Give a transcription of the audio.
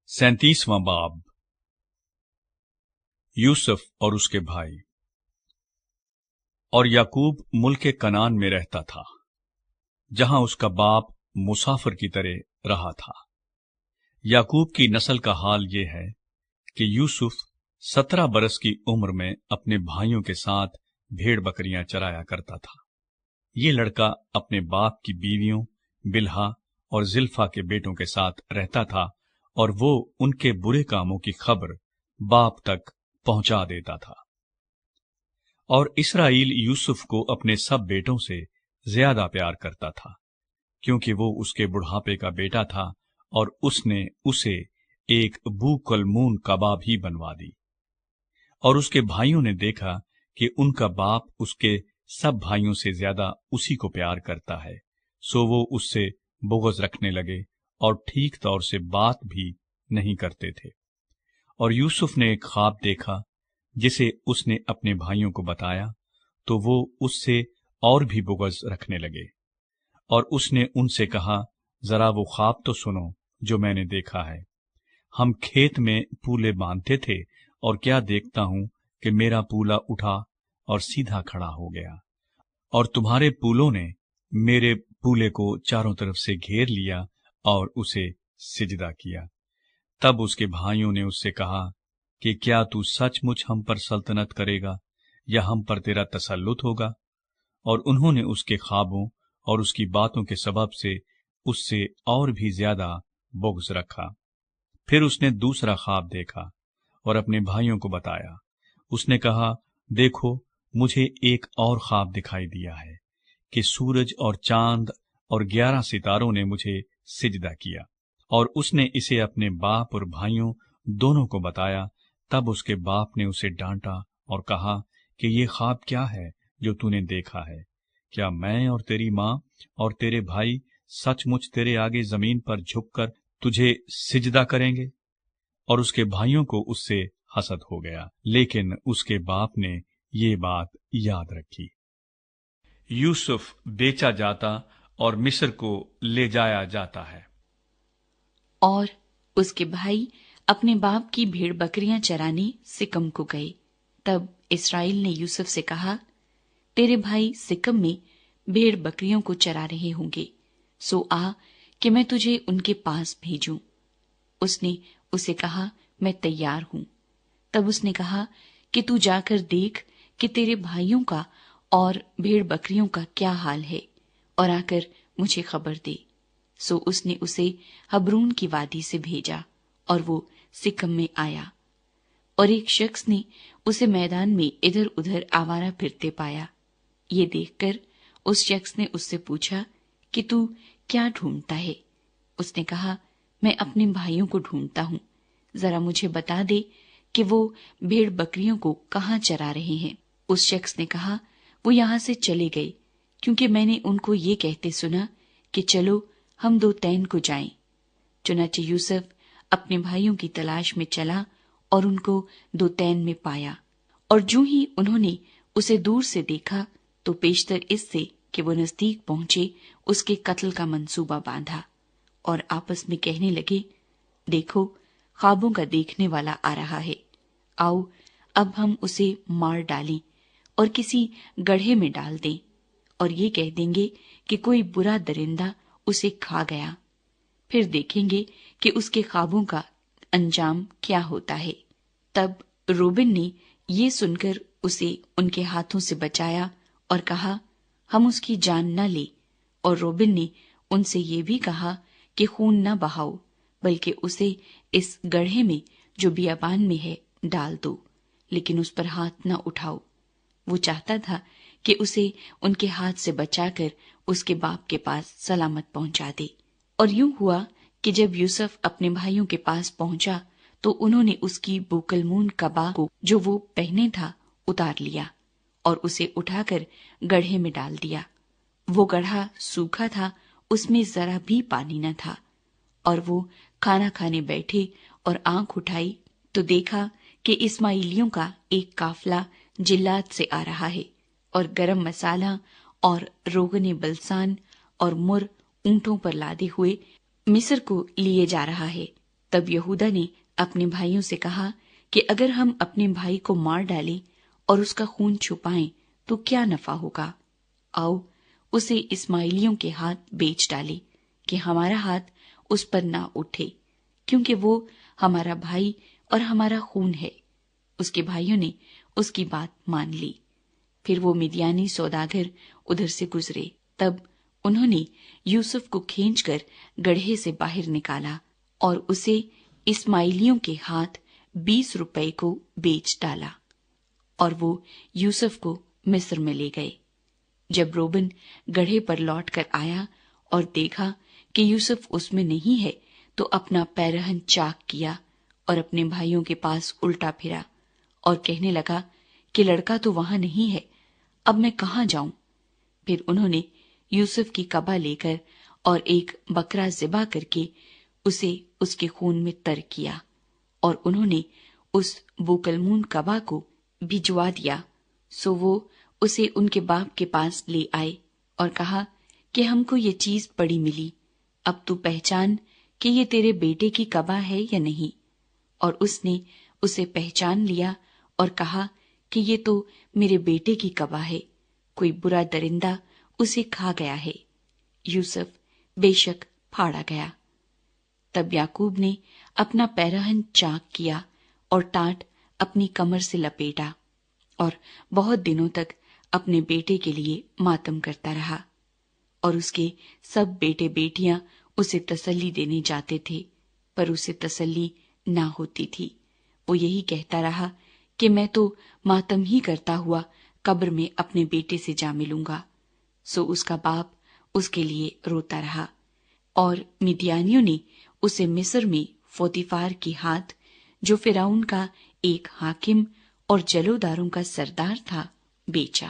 37वां बाब। यूसुफ और उसके भाई। और याकूब मुल्क कनान में रहता था, जहां उसका बाप मुसाफिर की तरह रहा था। याकूब की नस्ल का हाल ये है कि यूसुफ 17 बरस की उम्र में अपने भाइयों के साथ भेड़ बकरियां चराया करता था। ये लड़का अपने बाप की बीवियों बिल्हा और जिल्फा के बेटों के साथ रहता था, और वो उनके बुरे कामों की खबर बाप तक पहुंचा देता था। और इसराइल यूसुफ को अपने सब बेटों से ज्यादा प्यार करता था, क्योंकि वो उसके बुढ़ापे का बेटा था, और उसने उसे एक बूकलमून कबाब ही बनवा दी। और उसके भाइयों ने देखा कि उनका बाप उसके सब भाइयों से ज्यादा उसी को प्यार करता है, सो वो उससे बुग़्ज़ रखने लगे और ठीक तौर से बात भी नहीं करते थे। और यूसुफ ने एक ख्वाब देखा, जिसे उसने अपने भाइयों को बताया, तो वो उससे और भी बुग़्ज़ रखने लगे। और उसने उनसे कहा, जरा वो ख्वाब तो सुनो जो मैंने देखा है। हम खेत में पूले बांधते थे, और क्या देखता हूं कि मेरा पूला उठा और सीधा खड़ा हो गया, और तुम्हारे पूलों ने मेरे पूले को चारों तरफ से घेर लिया और उसे सिजदा किया। तब उसके भाइयों ने उससे कहा कि क्या तू सचमुच हम पर सल्तनत करेगा, या हम पर तेरा तसल्लुत होगा? और उन्होंने उसके ख्वाबों और उसकी बातों के सबब से उससे और भी ज्यादा बुग़्ज़ रखा। फिर उसने दूसरा ख्वाब देखा और अपने भाइयों को बताया। उसने कहा, देखो, मुझे एक और ख्वाब दिखाई दिया है कि सूरज और चांद और 11 सितारों ने मुझे सिजदा किया। और उसने इसे अपने बाप और भाइयों दोनों को बताया। तब उसके बाप ने उसे डांटा और कहा कि ये ख्वाब क्या है जो तूने देखा है? क्या मैं और तेरी माँ और तेरे भाई सचमुच तेरे आगे जमीन पर झुककर तुझे सिजदा करेंगे? और उसके भाइयों को उससे हसद हो गया, लेकिन उसके बाप ने ये बात याद रखी। यूसुफ बेचा जाता और मिस्र को ले जाया जाता है। और उसके भाई अपने बाप की भेड़ बकरियां चराने सिकम को गए। तब इस्राएल ने यूसुफ से कहा, तेरे भाई सिकम में भेड़ बकरियों को चरा रहे होंगे, सो आ कि मैं तुझे उनके पास भेजूं। उसने उसे कहा, मैं तैयार हूं। तब उसने कहा कि तू जाकर देख कि तेरे भाइयों का और भेड़ बकरियों का क्या हाल है, और आकर मुझे खबर दे। सो उसने उसे हबरून की वादी से भेजा, और वो सिकम में आया। और एक शख्स ने उसे मैदान में इधर उधर आवारा फिरते पाया। ये देखकर उस शख्स ने उससे पूछा कि तू क्या ढूंढता है? उसने कहा, मैं अपने भाइयों को ढूंढता हूँ। जरा मुझे बता दे कि वो भेड़ बकरियों को कहाँ चरा रहे हैं। उस शख्स ने कहा, वो यहाँ से चले गए, क्योंकि मैंने उनको ये कहते सुना कि चलो हम दो तैन को जाएं। चुनाचे यूसुफ अपने भाइयों की तलाश में चला और उनको दो तैन में पाया। और जो ही उन्होंने उसे दूर से देखा, तो पेशतर इससे कि वो नजदीक पहुंचे, उसके कत्ल का मंसूबा बांधा और आपस में कहने लगे, देखो, ख्वाबों का देखने वाला आ रहा है। आओ, अब हम उसे मार डालें और किसी गड्ढे में डाल दें, और ये कह देंगे कि कोई बुरा दरिंदा उसे खा गया। फिर देखेंगे कि उसके ख्वाबों का अंजाम क्या होता है। तब रूबेन ने ये सुनकर उसे उनके हाथों से बचाया और कहा, हम उसकी जान न ले। और रूबेन ने उनसे ये भी कहा कि खून न बहाओ, बल्कि उसे इस गड्ढे में जो बियाबान में है डाल दो, लेकिन उस पर हाथ न उठाओ। वो चाहता था कि उसे उनके हाथ से बचाकर उसके बाप के पास सलामत पहुंचा दे। और यूं हुआ कि जब यूसुफ अपने भाइयों के पास पहुंचा, तो उन्होंने उसकी बूकलमून कबा को जो वो पहने था उतार लिया और उसे उठाकर गड्ढे में डाल दिया। वो गड्ढा सूखा था, उसमें जरा भी पानी न था। और वो खाना खाने बैठे और आंख उठाई तो देखा कि इस्माइलियों का एक काफला जिल्लात से आ रहा है, और गरम मसाला और रोगने बलसान और मुर ऊंटों पर लादे हुए मिस्र को लिए जा रहा है। تب یہودا نے اپنے بھائیوں سے کہا کہ اگر ہم اپنے بھائی کو مار ڈالیں اور اس کا خون چھپائیں تو کیا نفع ہوگا؟ آؤ اسے اسماعیلیوں کے ہاتھ بیچ ڈالے کہ ہمارا ہاتھ اس پر نہ اٹھے، کیونکہ وہ ہمارا بھائی اور ہمارا خون ہے۔ اس کے بھائیوں نے اس کی بات مان لی۔ پھر وہ مدیانی سوداگر ادھر سے گزرے، تب انہوں نے یوسف کو کھینچ کر گڑھے سے باہر نکالا اور اسے اسماعیلیوں کے ہاتھ 20 روپے کو بیچ ڈالا، اور وہ یوسف کو مصر میں لے گئے۔ جب روبن گڑھے پر لوٹ کر آیا اور دیکھا کہ یوسف اس میں نہیں ہے تو اپنا پیرہن چاک کیا اور اپنے بھائیوں کے پاس الٹا پھرا اور کہنے لگا کہ لڑکا تو وہاں نہیں ہے، اب میں کہاں جاؤں؟ پھر انہوں نے یوسف کی کبا لے کر اور ایک بکرا ذبح کر کے اسے اس کے خون میں تر کیا، اور انہوں نے اس بوکلمون کبا کو بھجوا دیا۔ سو وہ اسے ان کے باپ کے پاس لے آئے اور کہا کہ ہم کو یہ چیز پڑی ملی، اب تو پہچان کہ یہ تیرے بیٹے کی کبا ہے یا نہیں۔ اور اس نے اسے پہچان لیا اور کہا کہ یہ تو میرے بیٹے کی کبا ہے، کوئی برا درندہ اسے کھا گیا ہے۔ یوسف بے شک پھاڑا گیا۔ تب یعقوب نے اپنا پیرہن چاک کیا اور ٹاٹ اپنی کمر سے لپیٹا، اور بہت دنوں تک اپنے بیٹے کے لیے ماتم کرتا رہا۔ اور اس کے سب بیٹے بیٹیاں اسے تسلی دینے جاتے تھے، پر اسے تسلی نہ ہوتی تھی۔ وہ یہی کہتا رہا کہ میں تو ماتم ہی کرتا ہوا قبر میں اپنے بیٹے سے جا ملوں گا۔ سو اس کا باپ اس کے لیے روتا رہا۔ اور مدیانیوں نے اسے مصر میں پوتیفار کی ہاتھ، جو فرعون کا ایک حاکم اور جلوداروں کا سردار تھا، بیچا۔